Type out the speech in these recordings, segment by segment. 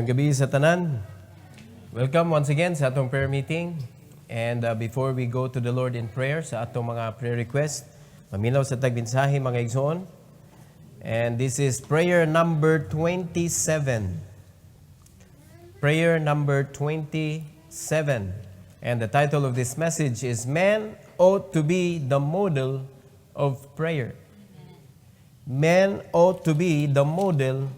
Mayong gabi sa tanan. Welcome once again sa atong prayer meeting. And before we go to the Lord in prayer sa atong mga prayer request, maminaw sa tagbinsahe mga igsoon. And this is prayer number 27. Prayer number 27. And the title of this message is Man Ought to be the Model of Prayer. Men ought to be the model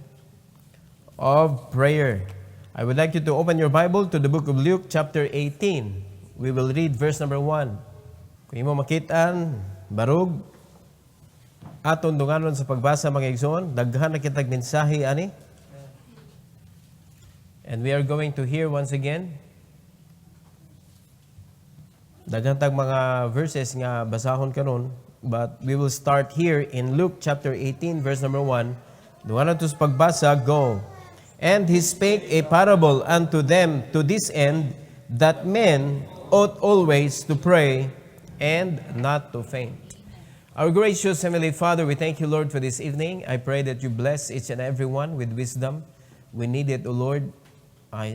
of prayer. I would like you to open your Bible to the book of Luke chapter 18. We will read verse number 1. Kung imo makitaan, barug, aton dunganon sa pagbasa mga igsoon, daghan na kitag mensahe ani. And we are going to hear once again, daghan tag mga verses nga basahon karon, but we will start here in Luke chapter 18 verse number 1. Dunganon to sa pagbasa, go. And he spake a parable unto them to this end, that men ought always to pray and not to faint. Our gracious Heavenly Father, we thank you, Lord, for this evening. I pray that you bless each and every one with wisdom. We need it, O Lord,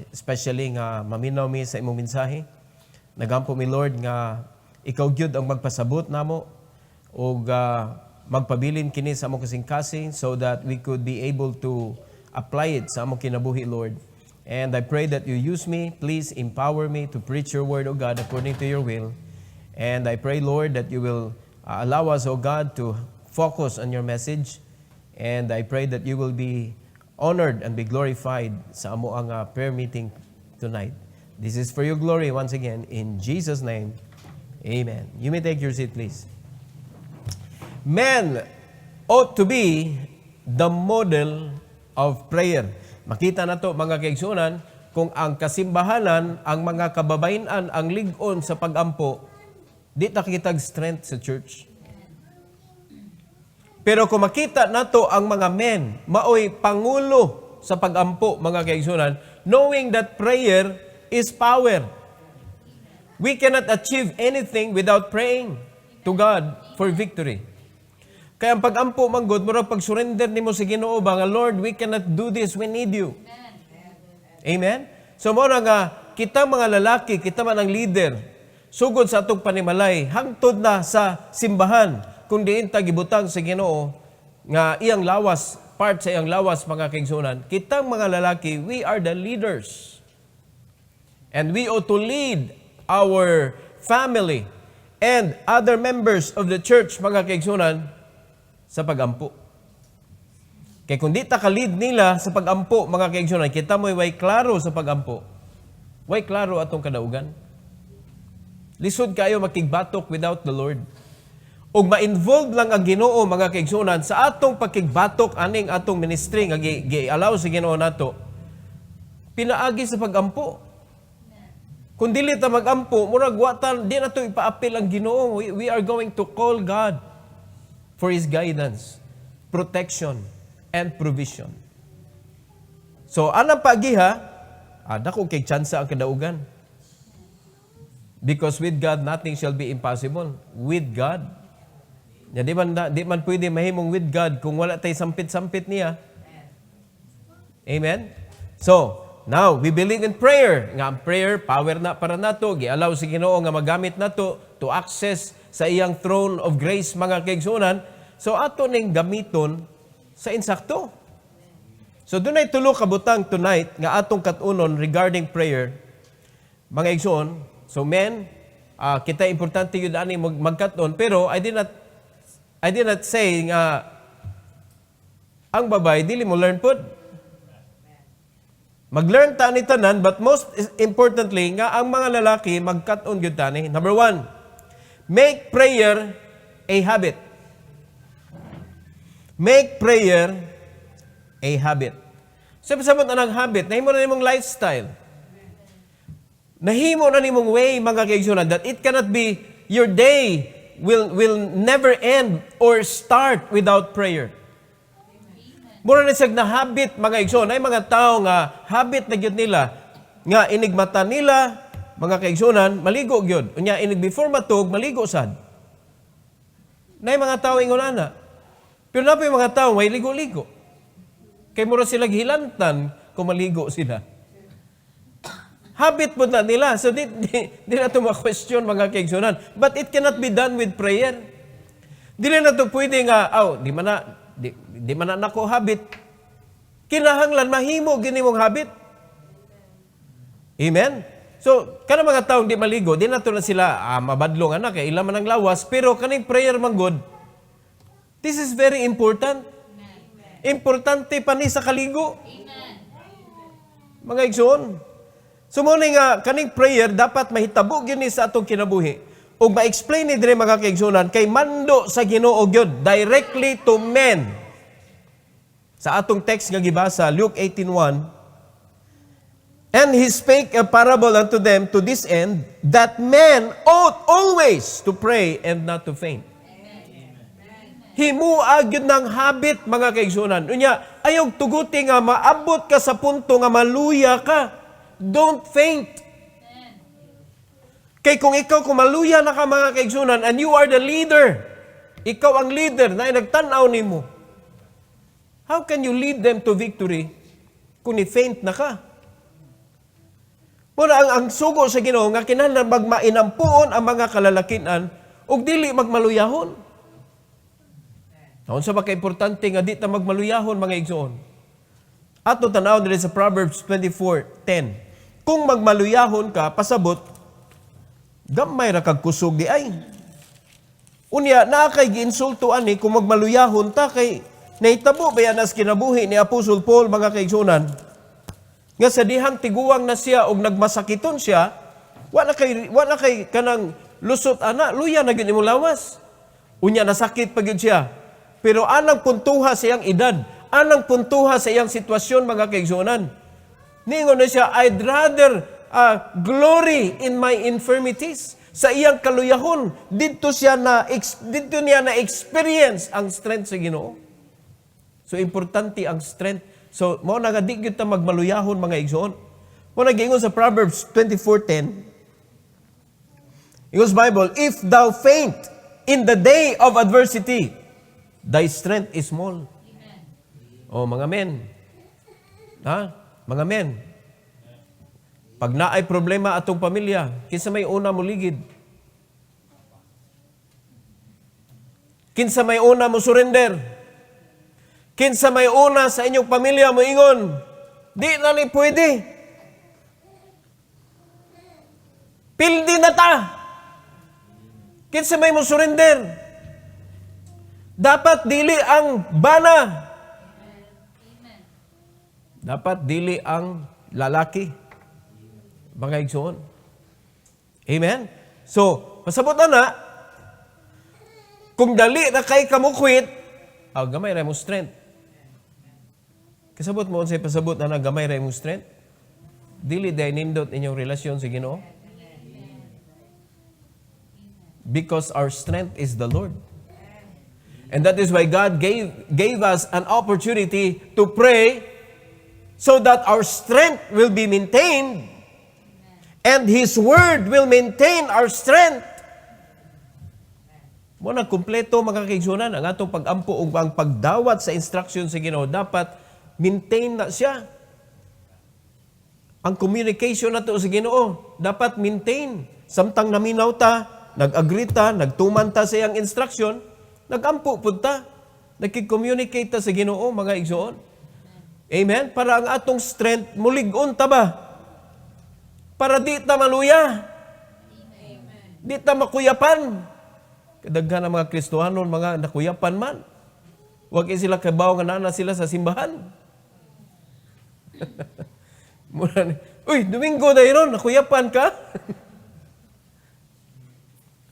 especially nga maminaw mi sa imong mensahe. Nagampo mi, Lord, nga ikaw gyud ang magpasabot namo o magpabilin kini sa among kasing-kasing so that we could be able to apply it sa among kinabuhi, Lord. And I pray that you use me. Please empower me to preach your word, O God, according to your will. And I pray, Lord, that you will allow us, O God, to focus on your message. And I pray that you will be honored and be glorified sa amo ang prayer meeting tonight. This is for your glory once again. In Jesus' name, amen. You may take your seat, please. Men ought to be the model of prayer. Makita na to mga kaigsunan, kung ang kasimbahanan, ang mga kababayan-an, ang lig-on sa pag-ampo, di nakitag strength sa church. Pero kung makita nato ang mga men, maoy pangulo sa pag-ampo mga kaigsunan, knowing that prayer is power. We cannot achieve anything without praying to God for victory. Kaya ang pag-ampo manggod, murag pag-surrender nimo sa Ginoo ba nga, Lord, we cannot do this, we need you. Amen? So mura nga, kita mga lalaki, kita man ang leader, sugod sa atong panimalay, hangtod na sa simbahan, kung diin ta gibutang sa Ginoo, nga iyang lawas, part sa iyang lawas, mga kaigsunan, kitang mga lalaki, we are the leaders. And we ought to lead our family and other members of the church, mga kaigsunan, sa pag-ampo. Kaya kung di ta ka-lead nila sa pag-ampo, mga kaigsunan, kita mo'y way klaro sa pag-ampo. Way klaro atong kadaugan. Lisod kayo makigbatok without the Lord. Og ma-involve lang ang Ginoo, mga kaigsunan, sa atong pagkigbatok aning atong ministry nga gi-allow sa Ginoo nato. Pinaagi sa pag-ampo. Kung dili ta mag-ampo, murag watan di nato ipaapil ang Ginoo. We are going to call God for His guidance, protection, and provision. So, anang pagiha, dako kay tsansa ang kadaugan. Because with God, nothing shall be impossible. With God. Ya, di man pwede mahimong with God kung wala tayo sampit-sampit niya. Amen? So, now, we believe in prayer. Nga ang prayer, power na para nato. Gi-allow si Ginoo nga magamit nato to access sa iyang throne of grace, mga kaigsunan. So, ato ning gamiton sa insakto. So, dunay tulo ka butang tonight nga atong katunon regarding prayer, mga igsoon. So, men, kita importante yun ani magkaton, pero I did not say nga ang babay, dili mo learn pod. Mag-learn ta ni tanan, but most importantly, nga ang mga lalaki magkaton gyud tani. Number 1, make prayer a habit. Make prayer a habit. Sabi-sabot anang habit, nahimo na nimong lifestyle. Nahimo na nimong way, mga kaigsunan, that it cannot be, your day will never end or start without prayer. Mura na siyag na habit, mga igsunan, ay mga tao nga, habit na gyud nila, nga inigmata nila, mga kaigsunan, maligo gyud. Unya, before matug, maligo sad. Na mga tao ingon ana. Pero na po yung mga tao, may ligo-ligo. Kaya mura sila hilantan kung maligo sila. Habit po na nila. So, di na ito ma-question mga kaigsunan. But it cannot be done with prayer. Di na ito pwede nga, di man na nako habit. Kinahanglan, mahimo, ginimong habit. Amen? So, kana mga taong di maligo, di na ito na sila mabadlong anak, ilan man ang lawas, pero kaning prayer man good, this is very important. Importante pa ni sa kaligo. Mga igsoon. So mo nga kaning prayer dapat mahitabo gyud ni sa atong kinabuhi. Ug ma-explain ni dire mga kaigsunan kay mando sa Ginoo gyud directly to men. Sa atong text nga gibasa Luke 18:1, and he spake a parable unto them to this end, that men ought always to pray and not to faint. Himua gyud ng habit mga kaigsunan. Unya ayaw tuguti nga maabot ka sa punto nga maluya ka. Don't faint. Kay kung ikaw kumaluya na ka mga kaigsunan and you are the leader, ikaw ang leader na nagtanaw nimo, how can you lead them to victory kung ni-faint na ka? Muna ang sugo sa Ginoo nga kinahanglan magmainampuon ang mga kalalakinan ug dili magmaluyahon. Naon sa maka-importante nga di ta magmaluyahon mga igsoon. Ato tanaw diri sa Proverbs 24:10. Kung magmaluyahon ka, pasabot, gamay ra kag kusog di ay. Unya, naa kay giinsultuan ni kung magmaluyahon ta kay nahitabo ba yan as kinabuhi ni Apostol Paul mga kaigsunan. Nga sa dihang tiguang na siya og nagmasakiton siya, wala kay kanang lusot ana, luya na gyud imong lawas. Unya nasakit pa gyud siya. Pero anang puntuha sa iyang edad, anang puntuha sa iyang sitwasyon mga kaigsunan. Ningon na siya, I'd rather glory in my infirmities. Sa iyang kaluyahon, dito niya na experience ang strength sa Ginoo. So importante ang strength. So mao na nga di gyud ta magmaluyahon mga igsoon. Mao na giingon sa Proverbs 24:10. Ingos Bible, if thou faint in the day of adversity, thy strength is small. Oh mga men. Mga men, pag naay problema atong pamilya, kinsa may una mo ligid? Kinsa may una mo surrender? Kinsa may una sa inyong pamilya mo ingon, di na ni pwede. Pildi na ta. Kinsa may mo surrender? Dapat dili ang bana. Dapat dili ang lalaki. Mga igsoon. Amen? So, pasabot na, kung dali na kay kamukwit, gamay rin mo strength. Kasabot mo unsay pasabot na gamay rin mo strength? Dili dahil nindot inyong relasyon sa Ginoo. Because our strength is the Lord. And that is why God gave us an opportunity to pray so that our strength will be maintained and His Word will maintain our strength. Muna kumpleto mga kaigsunan ang atong pag-ampo ug ang pagdawat sa instruction sa Ginoo dapat maintain na siya. Ang communication nato sa Ginoo dapat maintain. Samtang naminaw ta, nag-agree ta, nagtuman ta sa iyang instruction, nag-ampo pud ta, nagki-communicate ta sa Ginoo mga igsoon. Amen? Para ang atong strength, mulig-on ta ba? Para di ta maluya. Di ta makuyapan. Kadaghan ang mga Kristohanon, mga nakuyapan man. Huwag sila kabaw nga nana sila sa simbahan. Uy, Domingo na yun, nakuyapan ka?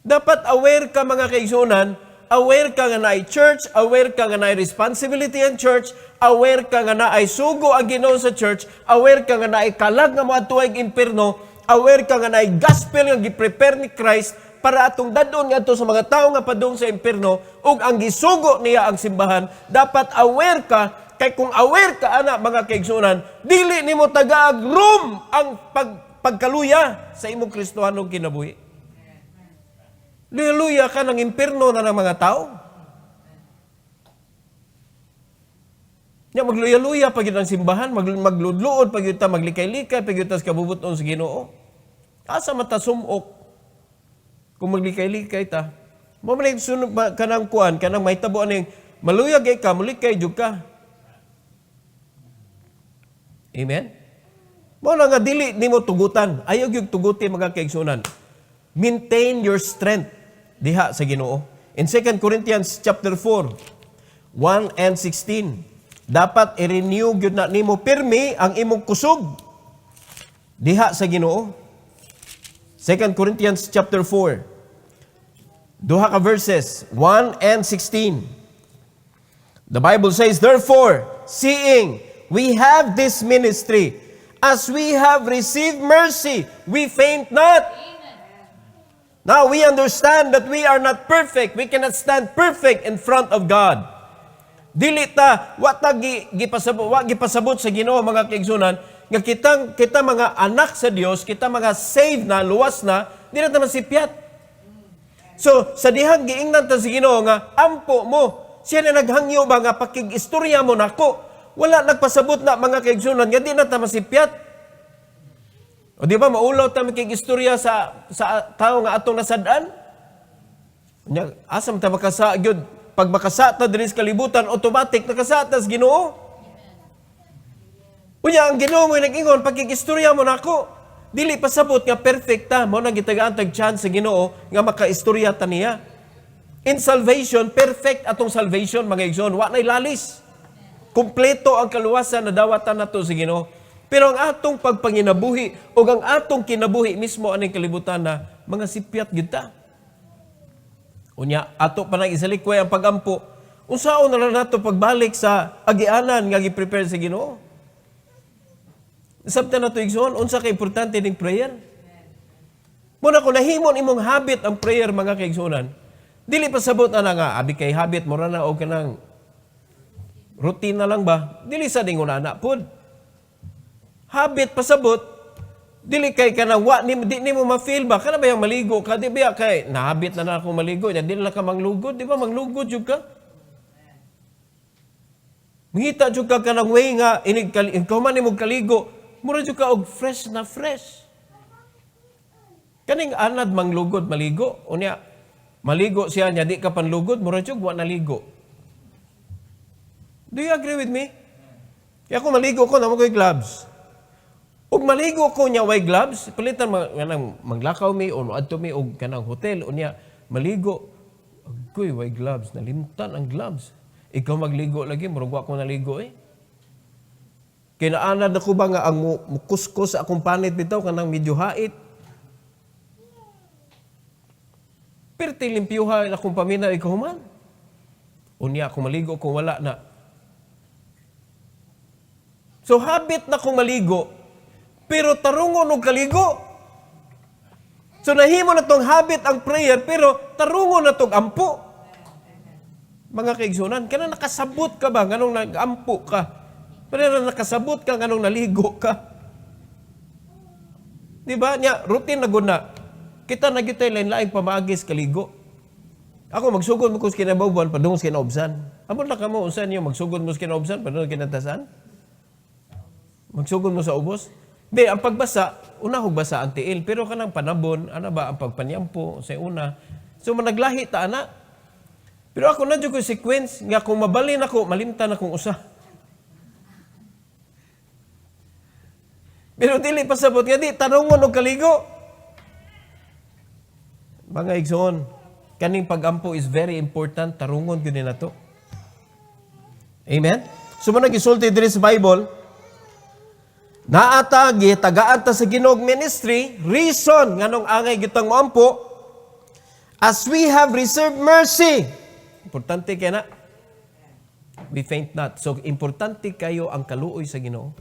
Dapat aware ka mga kaigsunan, aware ka nga naay church, aware ka nga naay responsibility in church, aware ka nga naay sugo ang Ginoo sa church, aware ka nga naay kalag nga mga tuwag impierno, aware ka nga naay gospel nga gi-prepare ni Christ para atong dadon nga sa mga tao nga padung sa impierno ug ang gisugo niya ang simbahan. Dapat aware ka, kay kung aware ka ana mga kaigsunan, dili nimo tagaag room ang pagkaluya sa imong Kristohanong kinabuhi. Liluya ka ng impierno na ng mga tao. Nya magluya-luya pag yun ang simbahan, magludluod, pag yun ta maglikay-likay, pag yun ta kabubuton sa Ginoo. Asa mata sumok kung maglikay-likay ta. Mamalik sunod kanang kuan, kanang may tabo aning maluyag kay ka, mulikay jud ka. Amen? Mo na nga dili nimo tugutan. Ayaw yung tuguti mga kaigsunan. Maintain your strength diha sa Ginoo. In 2 Corinthians chapter 4, 1 and 16, dapat i-renew gyud na nimo pirmi ang imong kusog diha sa Ginoo. 2 Corinthians chapter 4, duha ka verses, 1 and 16. The Bible says, therefore, seeing we have this ministry, as we have received mercy, we faint not. Now we understand that we are not perfect. We cannot stand perfect in front of God. Dili ta wa gipasabot sa Ginoo mga kaigsunan nga kita mga anak sa Dios, kita mga saved na, luwas na, di na ta masipyat. So sa dihang giingnan ta sa Ginoo nga ampo mo, siya na naghangyo ba nga pakig-istorya mo nako. Wala nagpasabot na mga kaigsunan nga di na ta masipyat. O di ba maulaw ta makig-istorya sa tao nga atong nasadaan? Nya asam ta makasa gyud. Pag makasa ta diri sa kalibutan, automatic nakasa ta sa Ginoo. Unya ang Ginoo mo nag-ingon pakig-istorya mo nako. Dili pasabot nga perfect ta, mo nang gitagaan tag chance sa Ginoo nga makaistorya ta niya. In salvation, perfect atong salvation mga igsoon, wa nay lalis. Kumpleto ang kaluwasan na dawatan nato sa Ginoo. Pero ang atong pagpanginabuhi o ang atong kinabuhi mismo aning kalibutan na mga sipyat gyud ta. Unya ato pa nang isalikway ang pagampo. Unsaon na lang nato pagbalik sa agianan nga gi-prepare sa Ginoo? Sabta nato igsoon, unsa ka importante ning prayer? Muna kung nahimon imong habit ang prayer mga kaigsunan, dili pa sabot ana nga abi kay habit mo ra na og kanang routine na lang ba? Dili sa dingon ana pod. Habit pasabot, dili kay kanang wa di nimo ma-feel ba kana ba yang maligo ka di ba kay nahabit na ako maligo nya dili na ka manglugod, di ba manglugod jud ka? Mangita jud ka kanang way nga inig ikaw man nimo kaligo, mura jud ka og fresh na fresh. Kaning anad manglugod maligo, unya maligo siya nya di ka panlugod, mura jud wa naligo. Do you agree with me? Kaya kung maligo ko na mo ko'y gloves. Ug maligo ko niya way gloves, palitan kanang maglakaw mi o adto mi og kanang hotel unya maligo. Agoy way gloves, nalimtan ang gloves. Ikaw magligo lagi, murag wa ko naligo eh. Kinaanad ako ba nga ang mukuskos sa akong panit bitaw kanang medyo hait. Perti limpyuha akong paminaw ikaw man. Unya ako maligo kung wala na. So habit na kong maligo, pero tarungon og kaligo. So nahimo na tong habit ang prayer, pero tarungon na tong ampo. Mga kaigsunan, kana nakasabot ka ba nganong nag-ampo ka? Pero nakasabot ka nganong naligo ka. Di ba? Nya routine na gud na. Kita na gitay lain-lain pamaagis kaligo. Ako magsugod mo kus kinabawban padung sa kinaubsan. Amon na kamo unsan niyo magsugod mo sa kinaubsan padung kinatasan? Magsugod mo sa ubos? Be, ang pagbasa, una hog basa ang tiil, pero kanang panabon, ano ba ang pagpanyampo sa una. So managlahi ta ana. Pero ako na jud ko sequence nga kung mabalin ako, malimtan akong usa. Pero dili pasabot nga di tanungon og kaligo. Mga igsoon, kaning pagampo is very important, tarungon gyud nato. Amen. So man nagisulti diri sa Bible, naata gitagaan ta sa Ginoo ministry, reason nganong angay gitang moampo, as we have received mercy. Importante kaya na. We faint not. So importante kayo ang kaluoy sa Ginoo.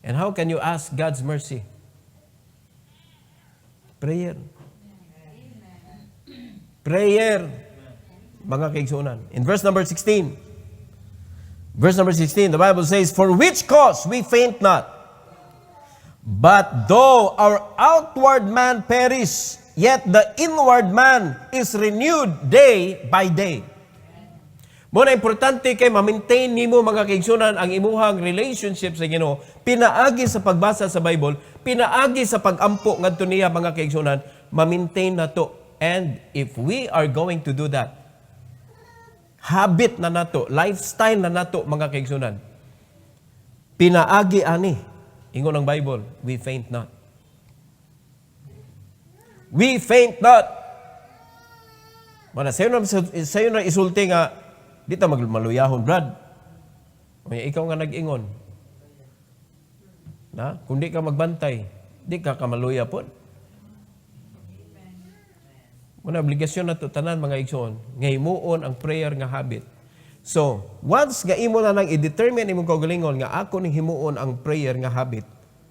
And how can you ask God's mercy? Prayer. Prayer. Mga kaigsunan. In verse number 16, the Bible says, for which cause we faint not. But though our outward man perish, yet the inward man is renewed day by day. Mo na importante kay ma-maintain nimo mga kaigsunan ang imuhang relationship sa Ginoo. Pinaagi sa pagbasa sa Bible, pinaagi sa pagampo ngadto niya mga kaigsunan, ma-maintain nato. And if we are going to do that, habit na nato, lifestyle na nato mga kaigsunan, pinaagi ani, ingon ang Bible, we faint not. We faint not. Mana sayo na isulti nga, di ta magmaluyahon, Brad. May ikaw nga nag-ingon. Na? Kung di ka magbantay, di ka kamaluya po. Muna, obligasyon na to tanan mga igsoon, nga himuon ang prayer nga habit. So, once nga imo na nang i-determine imong kaugalingon nga ako ning himuon ang prayer nga habit,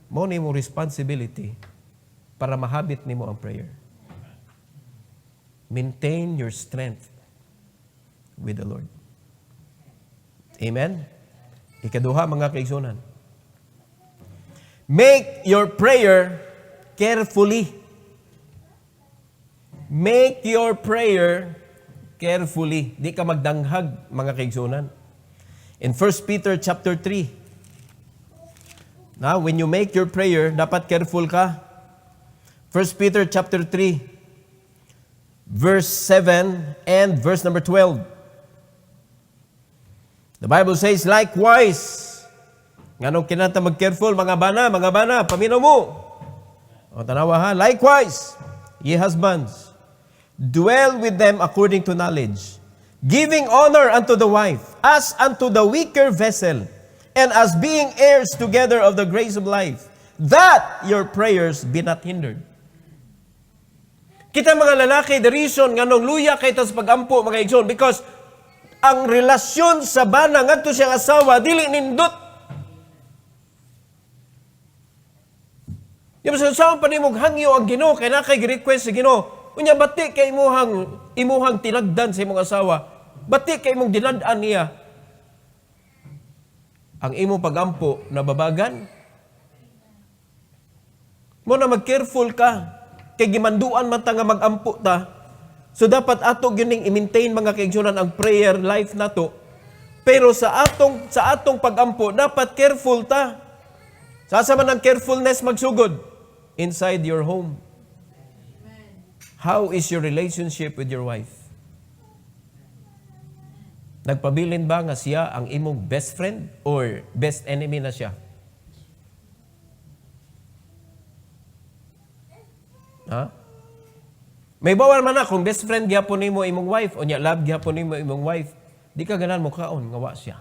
mo ni mo responsibility para mahabit nimo ang prayer. Maintain your strength with the Lord. Amen? Ikaduha mga kaigsunan. Make your prayer carefully. Make your prayer carefully. Di ka magdanghag mga kaigsunan. In 1 Peter chapter 3, now, when you make your prayer, dapat careful ka. 1 Peter chapter 3, verse 7 and verse number 12. The Bible says, likewise, nganong kinanta mag-careful, mga bana, paminaw mo. O tanawa ha, likewise, ye husbands, dwell with them according to knowledge, giving honor unto the wife, as unto the weaker vessel, and as being heirs together of the grace of life, that your prayers be not hindered. Kita mga lalaki, the reason nganong luya kay tas pagampo mga igsoon, because ang relasyon sa bana ngadto siyang asawa dili nindot. Yung sa asawa pa nimog hangyo ang Ginoo kay na kay request sa Ginoo. Unya bati kay imuhang tinagdan sa imong asawa. Bati kay imong dinadaan niya. Ang imong pagampo nababagan. Mo na mag-careful ka kay gimanduan man ta nga magampo ta. So dapat ato gining i-maintain mga kaigsunan ang prayer life nato. Pero sa atong pagampo dapat careful ta. Sasa man ang carefulness magsugod inside your home. How is your relationship with your wife? Nagpabilin ba nga siya ang imong best friend or best enemy na siya? Ha? May bawal man na kung best friend gyapon nimo imong wife o nya love gyapon nimo imong wife, di ka ganan mo kaon nga wa siya.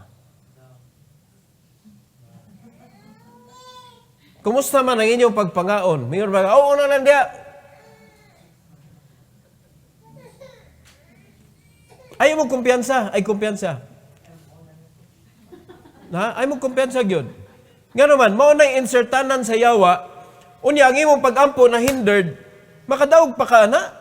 Kumusta man ang inyong pagpangaon? Mayor ba? Oo na lang dia. Ay mo kumpiyansa, ay kumpiyansa. Na, ay mo kumpiyansa gyud. Nga naman, mao nay insertanan sa yawa, unya ang imong pagampo na hindered, makadaog pa ka na.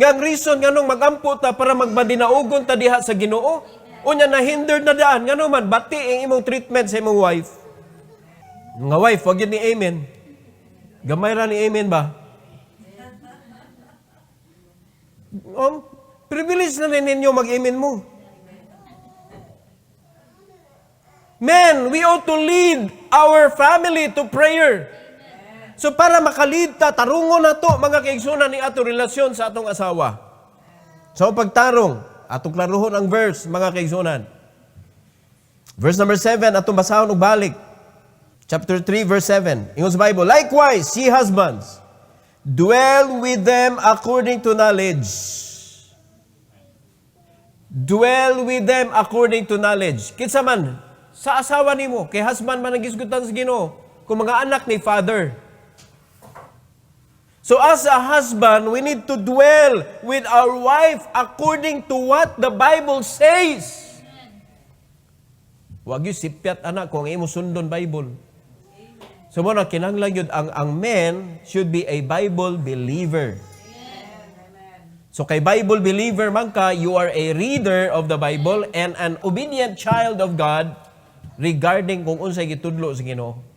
Nga ang reason nga nung magampo ta para magbadinaugon ta diha sa Ginoo. Unya na hindered na daan. Nga naman, bati ang imong treatment sa imong wife. Nga wife, wag yun ni amen. Gamay ra ni amen ba? Privilege na rin ninyo mag-amen mo. Men, we ought to lead our family to prayer. So para makalid ta, tarungon na to, mga kaigsunan ni ato relasyon sa atong asawa. So pagtarong, atong klaruhon ang verse, mga kaigsunan. Verse number 7, atong basahon og balik. Chapter 3, verse 7. Ingon sa Bible, likewise, ye husbands, dwell with them according to knowledge. Dwell with them according to knowledge. Kinsa man, sa asawa nimo, kay husband man ang gisgutan sa Ginoo, kung mga anak ni father. So as a husband, we need to dwell with our wife according to what the Bible says. Wag yung sipyat anak kung imo sundon Bible. So mo na kinahanglan yun, ang men should be a Bible believer. So kay Bible believer man ka, you are a reader of the Bible and an obedient child of God regarding kung unsay gitudlo sa Ginoo.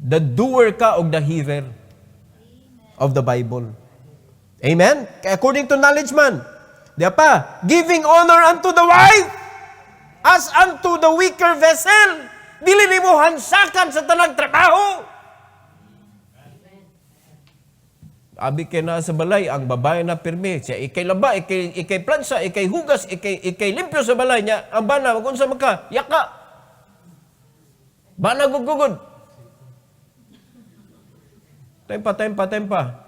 The doer ka og the hearer of the Bible. Amen? According to knowledge man. Di pa, giving honor unto the wife as unto the weaker vessel. Dili nimo hansakan sa tanang trabaho. Abi kay na sa balay, ang babae na pirmi, siya ikay laba, ikay plansa, ikay hugas, ikay limpyo sa balay niya, ang bana, magunsa maka, yaka. Bana gugugod. Tempa.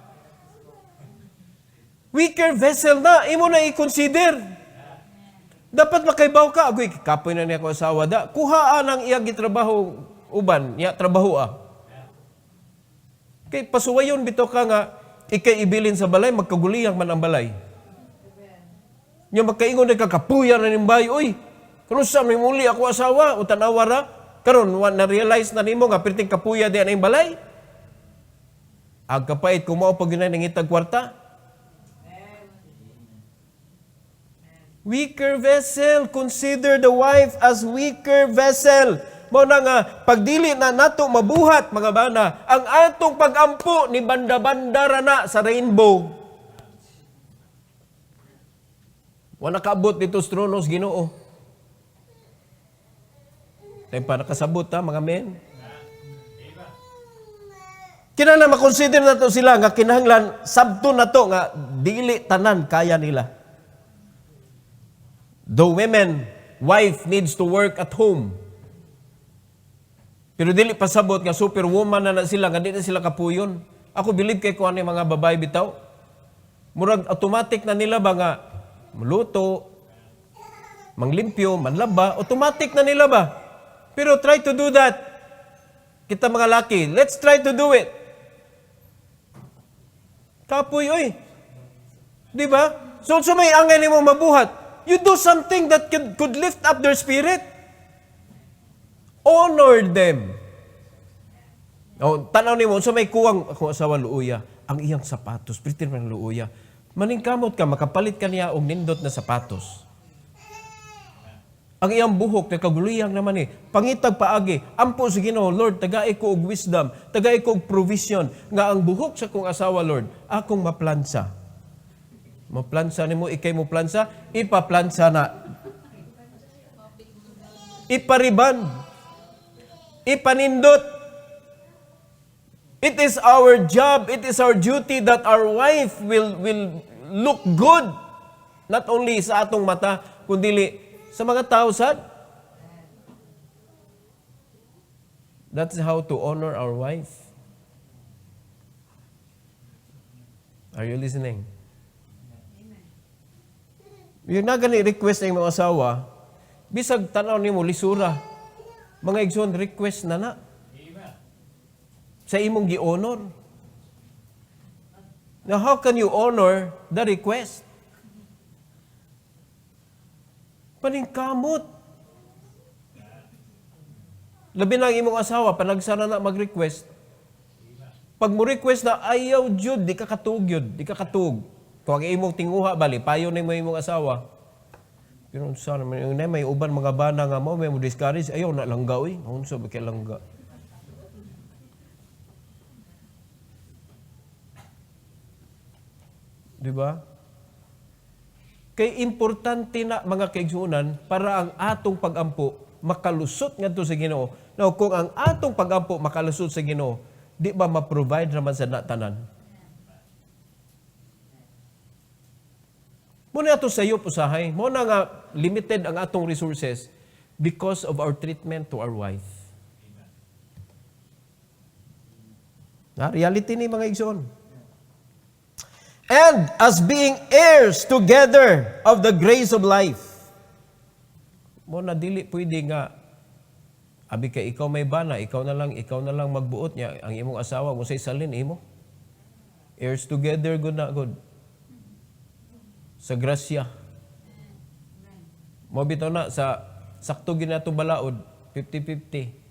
Weaker vessel na, imo na i-consider. Dapat makaibaw ka. Agoy, kapoy na niya ko asawa da. Kuhaan ang iya gitrabaho uban, niya trabaho Kay pasuwayon bito ka nga, ikay ibilin sa balay, magkaguliyang man ang balay. Nya magkaingon na kakapuya na ning bayo, oy, karon sa may muli ako asawa, o tanawa ra, karon na-realize na nimo nga perting kapuya di ang balay. Ang kapait kumao pag yun ng itag kwarta. Weaker vessel, consider the wife as weaker vessel. Mo na nga, pagdili na nato mabuhat, mga bana, ang atong pagampo ni banda-banda na sa rainbow. Wala kaabot dito sa tronos, Ginoo. Tayo pa nakasabot mga men. Kinahanglan makonsider na to sila nga kinahanglan sabto na to nga dili tanan kaya nila. The women, wife needs to work at home. Pero dili pasabot nga superwoman na sila, nga di na sila kapuyon. Ako believe kay kuan mga babae bitaw. Murag automatic na nila ba nga maluto, manglimpyo, manlaba, automatic na nila ba? Pero try to do that. Kita mga laki, let's try to do it. Kapoy, oy. Di ba? So may angay nimo mabuhat. You do something that could lift up their spirit. Honor them. Tanaw nimo, so may kuwang ako asawa luuya, ang iyang sapatos, pritin ng luuya. Maningkamot ka, makapalit ka niya og nindot na sapatos. Ang iyang buhok, nagkaguluyang naman pangitag paagi, ampo sa Ginoo, Lord, tagaay ko og wisdom, tagaay ko og provision, nga ang buhok sa kong asawa, Lord, akong maplansa. Maplansa nimo, ikay mo plansa, ipaplansa na. Ipariban. Ipanindot. It is our job, it is our duty that our wife will look good. Not only sa atong mata, kundi sa mga tao sad. That's how to honor our wife. Are you listening? Yung nagani request ng mga asawa, bisag tanaw nimo lisura. Mga igsoon request na. Sa imong gi-honor. Now how can you honor the request? Paningkamot. Labi na ang imong asawa, panagsara na mag-request. Pag mo request na ayaw jud, di ka katug. Kung ang imong tinguha, bali, payo na imong asawa. Pero sana, may uban mga bana nga mo, may mo discourage, ayaw na langga, uy. Ano sabi kay langga? Diba? Kay importante na mga kaigsunan para ang atong pagampo makalusot ngadto sa Ginoo. Now, kung ang atong pagampo makalusot sa Ginoo, di ba ma-provide naman sa natanan? Muna ato sa iyo usahay. Muna nga limited ang atong resources because of our treatment to our wife. Na reality ni mga igsoon. And as being heirs together of the grace of life. Muna dili pwede nga abi kay ikaw may bana, ikaw na lang magbuot niya ang imong asawa mo sa isalin imo. Heirs together good na good. Sa grasya. Mo bitaw na sa sakto ginato balaod 50-50.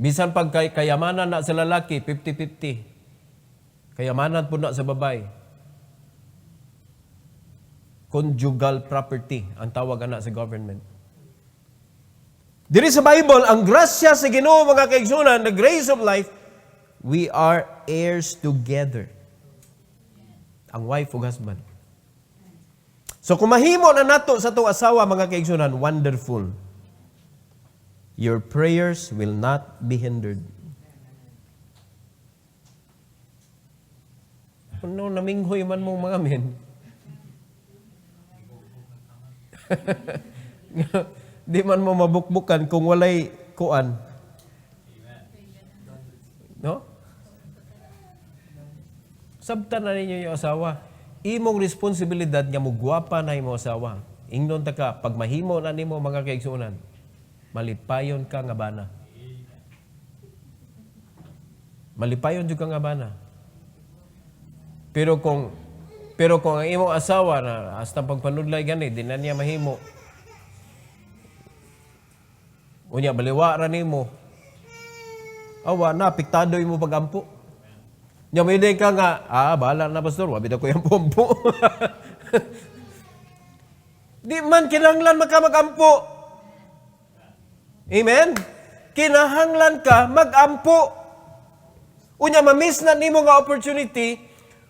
Bisan pag kayamanan na sa lalaki 50-50. Kayamanan po na sa babae. Conjugal property ang tawag ana sa government. Diri sa Bible ang grasya sa Ginoo mga kaigsunan, the grace of life, we are heirs together. ang wife ug husband. So kung mahimo na nato sa itong asawa, mga kaigsunan, wonderful. Your prayers will not be hindered. Ano, naminghoy man mong mga men. Di man mo mabukbukan kung walay kuan. No? Sabtan na ninyo yung asawa. Imong responsibilidad nga mo gwapa na imong asawa. Ingnon ta ka, pag mahimo na nimo mga kaigsunan, malipayon ka nga bana. Malipayon jud ka nga bana. Pero kung ang imong asawa na hasta pagpanudlay gani, di na niya mahimo. Unya baliwa ra nimo. Awa na apektado imo pagampo. Nya may ka nga, bahala na pastor, wabi na ko yung pompo. Di man kinahanglan makamag-ampo. Amen? Kinahanglan ka mag-ampo. Unya ma-miss na nimo nga opportunity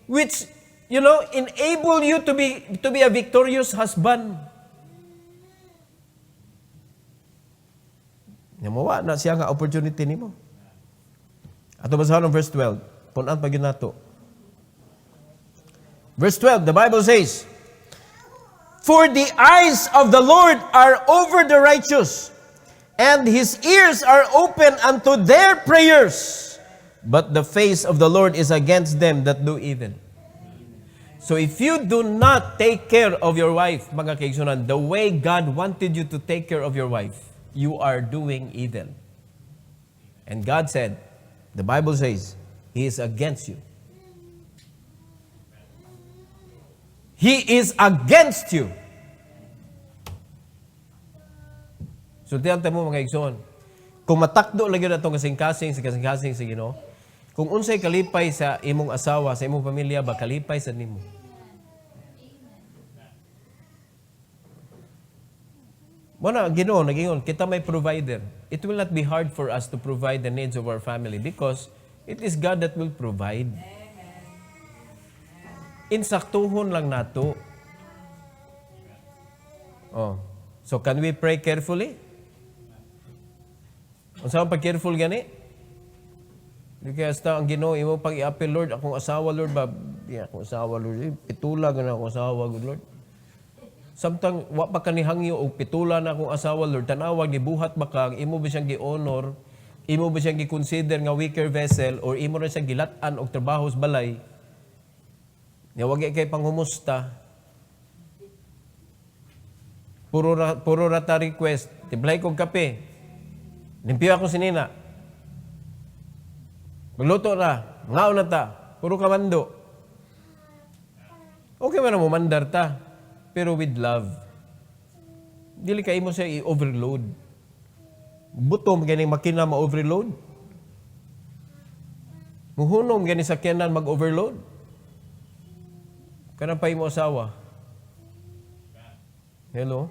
which, enable you to be a victorious husband. Namawa na siya nga opportunity nimo. Ato basahan ang verse 12. Punan pa gyud nato. Verse 12, the Bible says, "For the eyes of the Lord are over the righteous, and His ears are open unto their prayers. But the face of the Lord is against them that do evil." So if you do not take care of your wife, mga kaigsunan, the way God wanted you to take care of your wife, you are doing evil. And God said, the Bible says, He is against you. He is against you. So tiyan mo mga igsoon, kung matakdo lagi na itong kasing-kasing sa Ginoo, kung unsay kalipay sa imong asawa, sa imong pamilya, ba kalipay sa nimo. Muna, Ginoo, nag-ingon, kita may provider. It will not be hard for us to provide the needs of our family because it is God that will provide. Insaktuhon lang nato. So can we pray carefully? Unsa man pag careful gani? Di kaya hasta ang Ginoo imo pag i-appeal, Lord, akong asawa, Lord, akong asawa, Lord, pitula gana akong asawa, good Lord. Samtang wa pa kanihangyo og pitula na akong asawa, Lord, tanawag gibuhat ba ka, imo ba siyang gi-honor, imo ba siyang gi-consider nga weaker vessel, or imo ra siyang gilat-an og trabaho sa balay? Nga wagi kay panghumusta. Puro rata request, tiblay kog kape. Limpyo ako sinina. Magluto na, ngaon na ta, puro kamando. Okay man mo mandar ta, pero with love. Dili ka imo siya i-overload. Butom ganing makina ma-overload. Muhunom gani sakyanan mag-overload. Kanang pa imo asawa. Hello?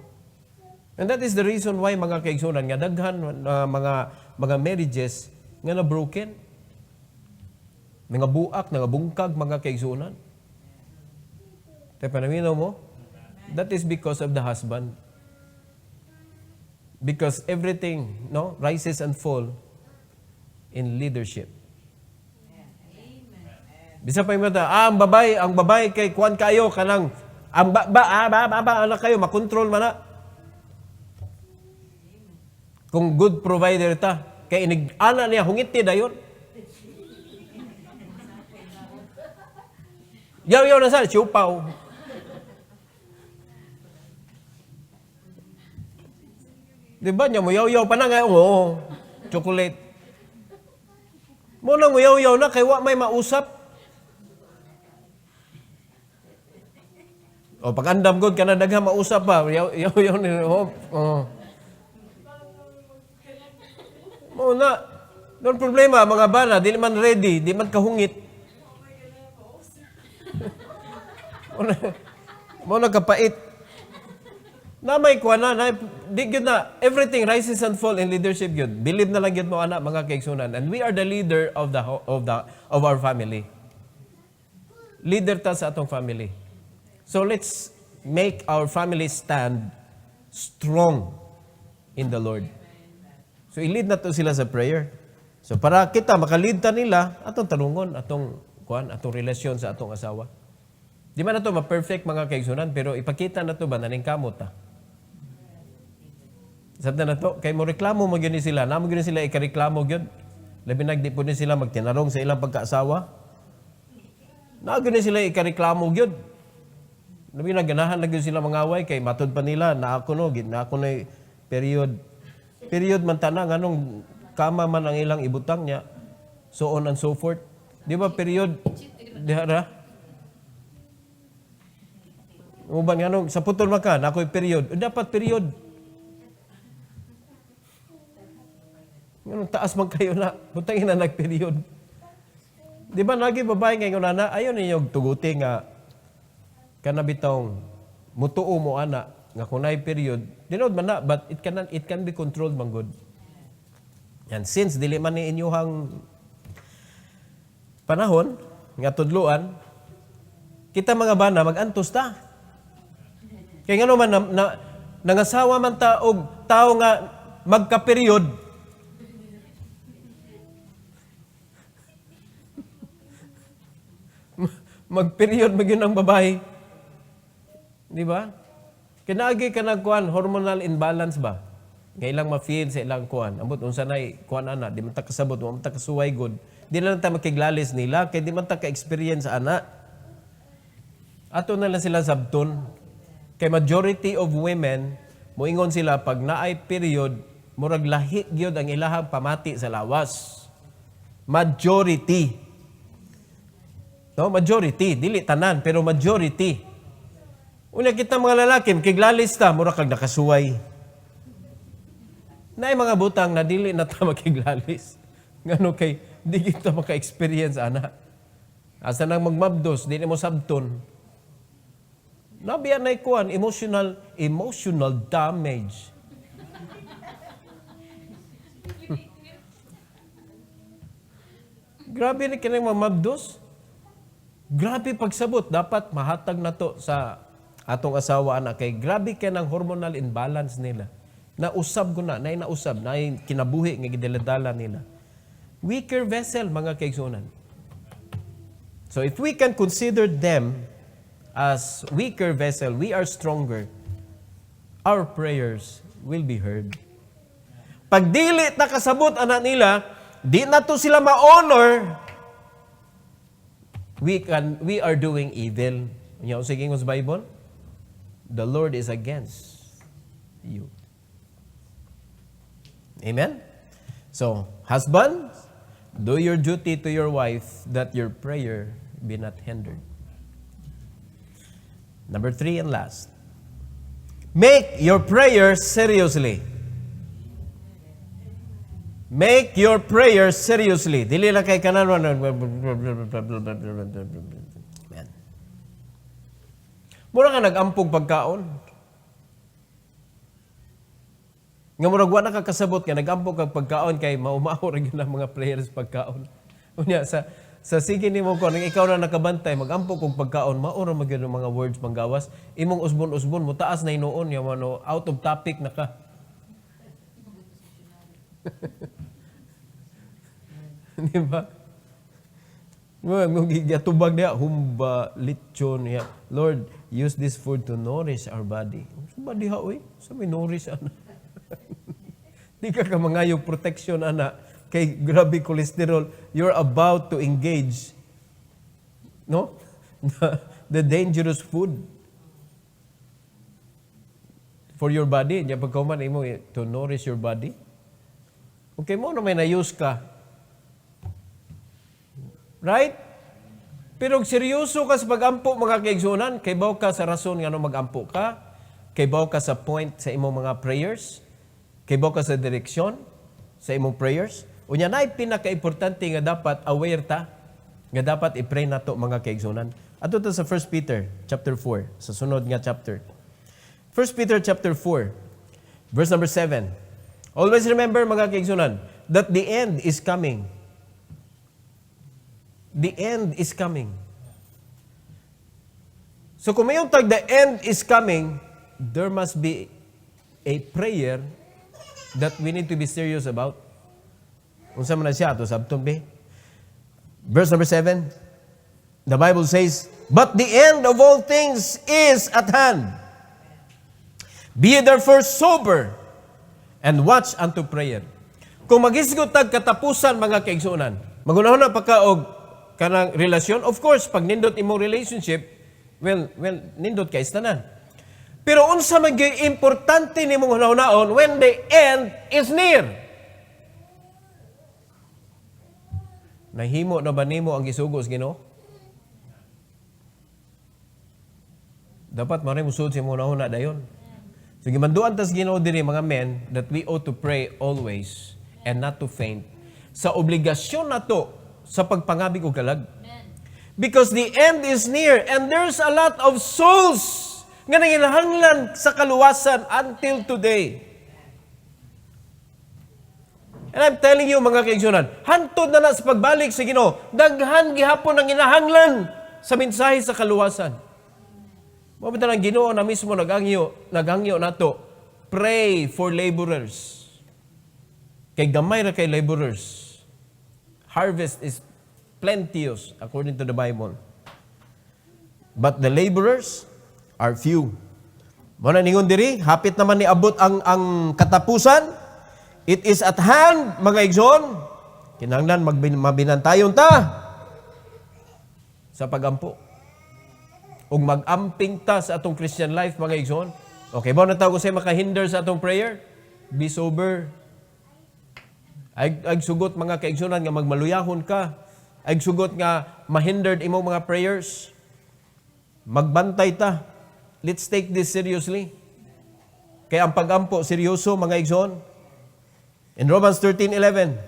And that is the reason why mga kaigsunan nga daghan mga marriages nga na broken. Mga buak, nga bungkag mga kaigsunan. Tay panaminaw mo? That is because of the husband. Because everything, rises and fall in leadership. Bisa pa yung ang babae kay kuan kayo kanang ang anak kayo makontrol man na. Kung good provider ta, kay ana niya hungiti dayon. Yaw na sa chupaw. Diba niya mo yaw pa na nga, chocolate. Mo nang yaw na kay wa may mausap. Pag andam god ka na daghang mausap pa, yaw ni Mo na, doon problema, mga bana, di man ready, di man kahungit. Mo na kapait. Na may kuha na, di good na, everything rises and fall in leadership good. Believe na lang yun mo, anak, mga kaigsunan. And we are the leader of our family. leader ta sa atong family. So let's make our family stand strong in the Lord. So i-lead na to sila sa prayer. So para kita makalead ta nila atong talungon, atong relasyon sa atong asawa. Di man na to ma-perfect mga kaigsunan, pero ipakita na to ba naningkamot ta. Sabda na to, kay mo reklamo mo gyud ni sila, namo gyud sila ikareklamo gyud. Labi nagdi po ni sila magtinarong sa ilang pagkaasawa. Na gyud ni sila ikareklamo gyud. Labi naganahan na gyud sila mangaway kay matud pa nila na ako no, na ako na period. Period man tanang anong kama man ang ilang ibutang niya. So on and so forth. Di ba period dihara? Uban nga sa putol maka, na ako'y period. Dapat period. Ganun, taas man kayo na. Butangin na nag-period. Di ba, lagi babae ngayon na, ayaw ninyo tuguti nga kanabitong mutuo mo ana nga kung na'y period. Dinood man na, but it can be controlled man good. And since dili man ni inyuhang panahon, nga tudluan, kita mga bana, mag-antos ta. Kaya nga naman, nangasawa man ta og tao nga magka-period. Mag-period magyud ang babae. Di ba? Kinaagi ka nagkuan, hormonal imbalance ba? Nga ilang ma-feel sa ilang kuan. Ambot unsa nay kuan ana, di man ta kasabot, di man ta kasuway good. Di na lang ta makiglalis nila kay di man ta ka-experience ana. Ato na lang sila sabton. Kay majority of women, moingon sila pag naay period, murag lahi gyud ang ilahang pamati sa lawas. Majority. No, majority, dili tanan, pero majority. Una kita mga lalaki, kiglalis ta, murag kag nakasuway. Naay mga butang na dili na ta makiglalis. Ngano kay di kita maka-experience ana. Asa nang magmabdos, di mo sabton. Nabiyan na ikuan, emotional damage. Grabe na kinang mamabdos. Grabe pagsabot. Dapat mahatag na to sa atong asawa anak. Kay grabe ka ng hormonal imbalance nila. Nausab ko na inausab, na kinabuhi nga gidaladala nila. Weaker vessel, mga kaigsunan. So if we can consider them as weaker vessel, we are stronger. Our prayers will be heard. Pag dili na kasabot anak nila, di na to sila ma-honor, we are doing evil. Yung sige sa Bible, the Lord is against you. Amen? So, husband, do your duty to your wife that your prayer be not hindered. Number 3 and last. Make your prayer seriously. Make your prayer seriously. Dili lang kay kanan. Mura nga nag-ampog pagkaon. Nga murag wa na kakasabot nga nag-ampog kag pagkaon kay maumaho ra gyud ang mga prayers pagkaon. Unya sa sige nimo ko nang ikaw na nakabantay mag-ampog kog pagkaon maura magyud mga words manggawas imong usbon-usbon mo taas na hinuon ya mano out of topic na ka. Di ba? Mo gigatubag dia humba lechon ya. Lord, use this food to nourish our body. Sa diha oy, sa may nourish ana. Di ka mangayog protection ana. Kay grabe cholesterol, you're about to engage the dangerous food for your body. Diya pagkauman mo to nourish your body. Okay mo na may na-use ka. Right? Pero seryoso ka sa pag-ampo mga kaigsunan, kay baw ka sa rason nga mag-ampo ka, kay baw ka sa point sa imong mga prayers, kay baw ka sa direksyon sa imong prayers. Unya na pinaka-importante nga dapat aware ta, nga dapat i-pray nato mga kaigsunan. Ato ta sa 1 Peter chapter 4, sa sunod nga chapter. 1 Peter chapter 4, verse number 7. Always remember mga kaigsunan, that the end is coming. The end is coming. So kung mayong tag the end is coming, there must be a prayer that we need to be serious about. Unsa man na siya to sabton be? Verse number 7. The Bible says, "But the end of all things is at hand. Be ye therefore sober and watch unto prayer." Kung magisgot tag katapusan mga kaigsuonan, magunahon na pagkaog kanang relasyon, of course, pag nindot imong relationship, well, nindot kay tanan. Pero unsa man gyud importante nimong hunahon when the end is near. Nahimo na ba nimo ang gisugos Ginoo? Dapat maray musud sa imong hunahon dayon. So gimanduan tas Ginoo diri mga men that we ought to pray always and not to faint sa obligasyon nato sa pagpangabi og kalag. Because the end is near and there's a lot of souls nga nanginahanglan sa kaluwasan until today. And I'm telling you mga kaigsuonan, hantod na sa pagbalik sa Ginoo, daghan gihapon ang kinahanglan sa mensahe sa kaluwasan. Mabita ng Ginoo na mismo naghangyo nato, pray for laborers. Kay gamay ra kay laborers. Harvest is plenteous according to the Bible. But the laborers are few. Muna ningon diri, hapit naman ni abot ang katapusan. It is at hand, mga igsoon. Kinahanglan mabinantayon ta sa pagampo. Ug mag-amping ta sa atong Christian life, mga igsoon. Okay, ba na tawag ko sa makahinder sa atong prayer? Be sober. Ay sugot mga kaigsunan nga magmaluyahon ka. Ay sugot nga mahindered imong mga prayers. Magbantay ta. Let's take this seriously. Kaya ang pagampo seryoso mga igsoon. In Romans 13:11.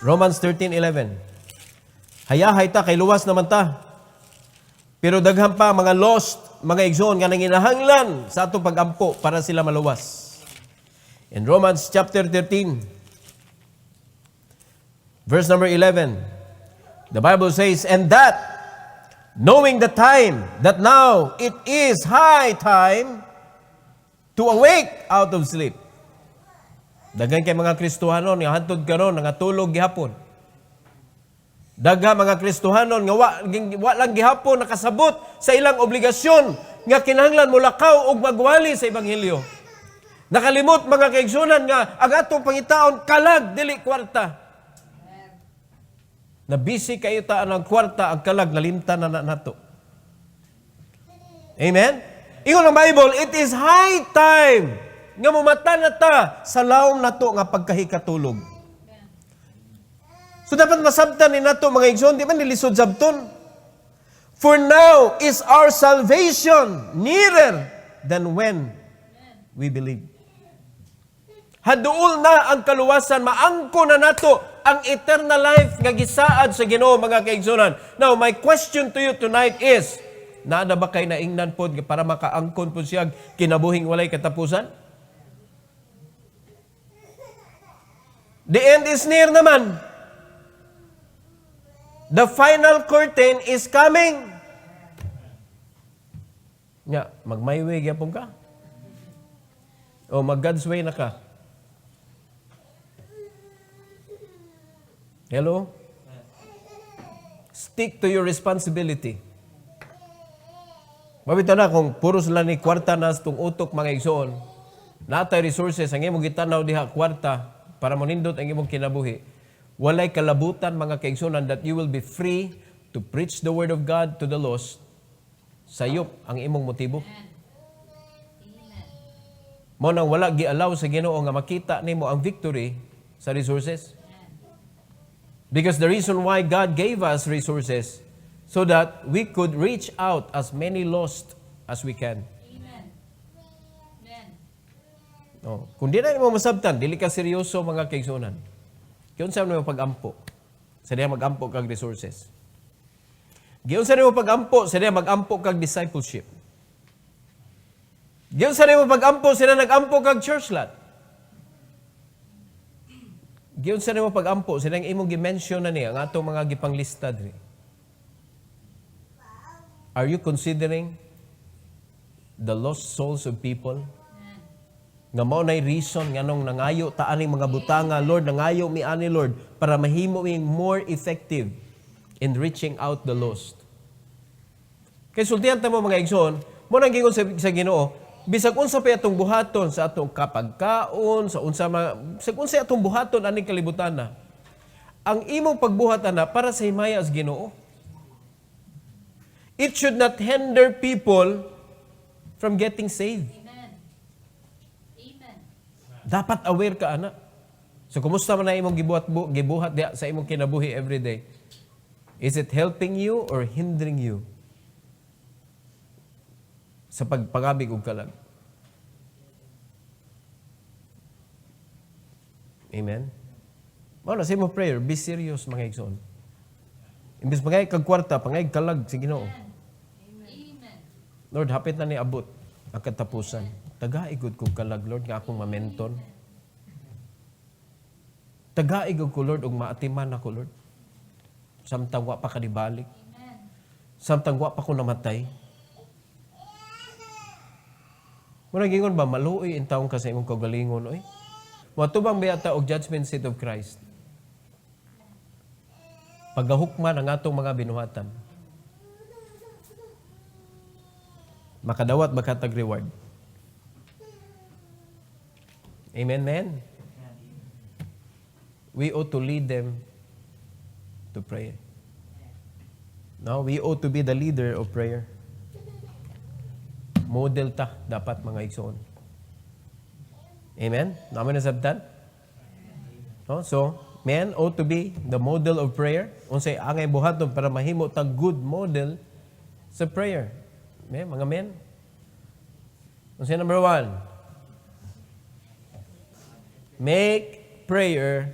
Romans 13:11. Hayahay ta kay luwas naman ta. Pero daghan pa mga lost, mga igsoon nga nanginahanglan sa atong pagampo para sila maluwas. In Romans chapter 13, verse number 11, the Bible says, "And that, knowing the time, that now it is high time to awake out of sleep." Daghan kay mga Kristohanon nga hantod karon nangatulog gihapon. Daghan mga Kristohanon nga wa lang gihapon nakasabot sa ilang obligasyon nga kinahanglan mulakaw og magwali sa ebanghelyo. Nakalimot mga kaigsunan nga ang atong pangitaon kalag dili kwarta. Na busy kayo taan ang kwarta, ang kalag nalimtan na nato. Amen? Ingon ang Bible, it is high time nga mumata na ta sa lawom nato nga pagkahikatulog. So dapat masabtan ni nato mga igsoon, di man nilisod sabton. For now is our salvation nearer than when we believe. Haduol na ang kaluwasan, maangko na nato ang eternal life nga gisaad sa Ginoo mga kaigsunan. Now, my question to you tonight is, naada ba kay naingnan pod para makaangkon po siya kinabuhing walay katapusan? The end is near naman. The final curtain is coming. Nga, mag-my way gyapon ka? O mag-God's way na ka? Hello? Stick to your responsibility. Mabito na kung puro sila ni kwarta na itong utok mga igsoon, natay resources, ang imong gitanaw diha kwarta para manindot ang imong kinabuhi. Walay kalabutan mga kaigsunan that you will be free to preach the word of God to the lost. Sayop ang imong motibo. Mo nang wala gi-allow sa Ginoo nga makita nimo ang victory sa resources. Because the reason why God gave us resources so that we could reach out as many lost as we can. Amen. Amen. Oh, kung di na mo masabtan, dili ka seryoso mga kaigsunan. Kung saan mo pag-ampo, sa diya mag-ampo kag resources. Giyon sa mo pag-ampo, sa diya mag-ampo kag discipleship. Giyon sa mo pag-ampo, sila nag-ampo kag church lot. Giyon sa mo pag-ampo, sila ang imong gi-mention na niya, ang atong mga gipanglista diri. Are you considering the lost souls of people? Nga mao nay reason nganong nangayo ta aning mga butanga, Lord, nangayo mi ani, Lord, para mahimo ming more effective in reaching out the lost. Kay sultihan ta mo mga igsoon, mo nang gingon sa Ginoo, bisag unsa pa atong buhaton sa atong kapagkaon, sa unsa atong buhaton aning kalibutan na. Ang imong pagbuhat ana para sa himaya sa Ginoo. It should not hinder people from getting saved. Amen. Amen. Dapat aware ka, anak. So, kumusta man na imong gibuhat diha sa imong kinabuhi every day? Is it helping you or hindering you sa pagpangabig ug kalag? Amen? Mao na sa imong prayer, be serious mga igsoon. Imbis pangay kag kwarta, pangay kalag sa Ginoo. Amen. Lord, hapit na ni abot ang katapusan. Tagaigod ko kalag, Lord, nga akong mamenton. Tagaigod ko, Lord, ug maatiman ako, Lord. Samtang wa pa kadibalik. Samtang wa pa ko namatay. Muna gingon ba, maluoy in taong ka sa imong kagalingon, oy? Matubang biyata og judgment seat of Christ. Pagahukman ang atong mga binuhatan. Makadawat makatag reward. Amen, man? We ought to lead them to prayer. No, we ought to be the leader of prayer. Model ta dapat mga igsoon. Amen? Naman na sabtan? No? So, men ought to be the model of prayer. Unsay angay buhaton para mahimo ta good model sa prayer. Mga men. Unsay number 1? Make prayer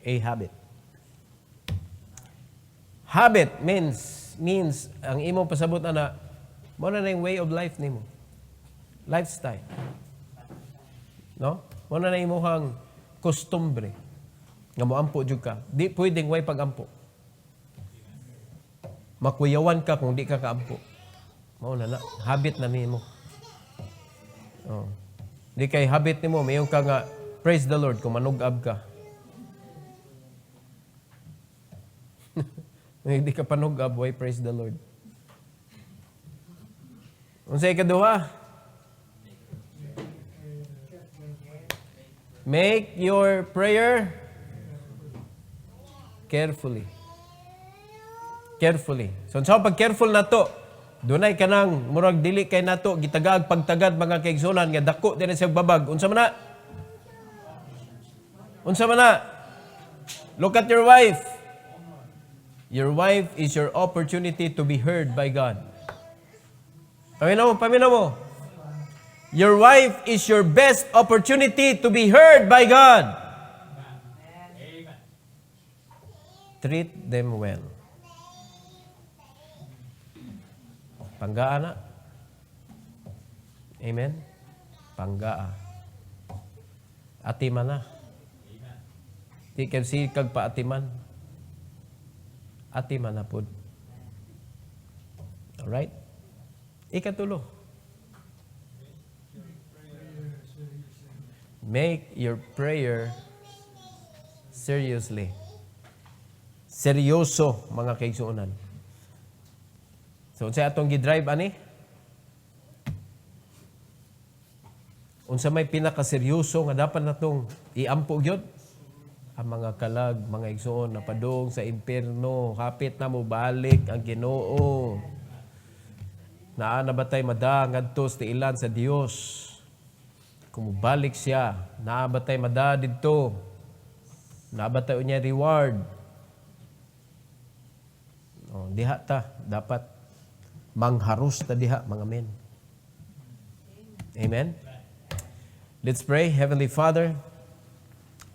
a habit. Habit means ang imong pasabot ana mo na yung way of life nimo. Lifestyle. No? Mo na imong kostumbre. Nga moampo jud ka. Di pwedeng way pagampo. Makuyawan ka kung di ka kaampo. Mao na habit na nimo. Oh. Di kay habit nimo mayon ka nga praise the Lord kung manugab ka. Hindi ka panugab, why praise the Lord? Unsay ikaduha? Make your prayer carefully. Carefully. So, pag careful na to, dunay ka nang murag dili kay nato gitagag pagtagad mga kaigsunan nga dako dinhi sa babag. Unsa man na? Unsa man na? Look at your wife. Your wife is your opportunity to be heard by God. Paminaw mo. Your wife is your best opportunity to be heard by God. Treat them well. Panggaa na. Amen? Panggaa. Atiman na. Di kasi kag paatiman. Atiman na po. Alright? Ikatulo. Make your prayer seriously. Seryoso, mga kaigsuonan. So, unsa atong gidrive ani? Unsa may pinakaseryoso nga dapat natong iampo gyud? Ang mga kalag, mga igsoon na padung sa impierno, hapit na mo balik ang Ginoo. Naa na batay mada ngadto sa tiilan sa Dios. Kung balik siya, naa batay mada didto. Naa batay unya reward. Oh, diha ta dapat mangharus ta diha mga men. Amen. Let's pray. Heavenly Father,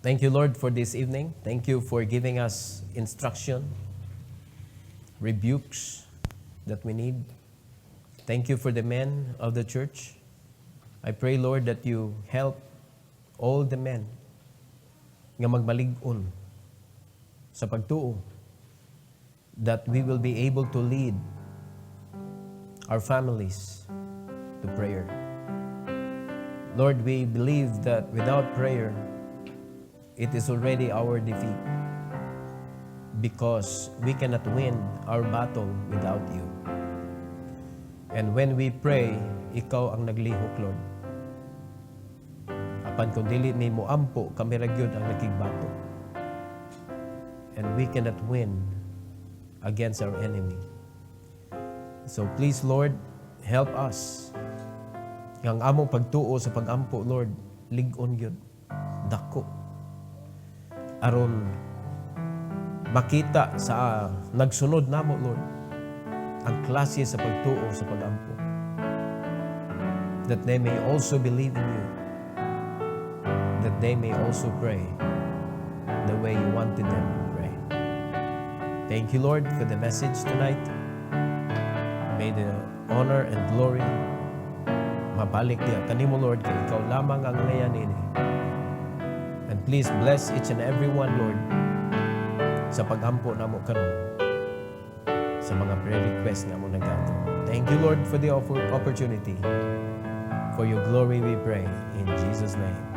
thank you, Lord, for this evening. Thank you for giving us instruction, rebukes that we need. Thank you for the men of the church. I pray, Lord, that you help all the men nga magmalig-on sa pagtuo, that we will be able to lead our families to prayer. Lord, we believe that without prayer, it is already our defeat because we cannot win our battle without you. And when we pray, ikaw ang naglihok, Lord. Apan kung dili ni mo ampo, kami ra gyud ang nakigbato. And we cannot win against our enemy. So please, Lord, help us. Ang among pagtuo sa pagampo, Lord, lig-on gyud, dako. Aron makita sa nagsunod namo, Lord, ang klase sa pagtuo sa pagampo. That they may also believe in you. That they may also pray the way you wanted them to pray. Thank you, Lord, for the message tonight. May the honor and glory mabalik diya kanimo, Lord, kay ikaw lamang ang ngayon ini. And please bless each and every one, Lord, sa pagampo namo karon sa mga prayer request nga mo nagato. Thank you, Lord, for the opportunity. For your glory we pray in Jesus' name.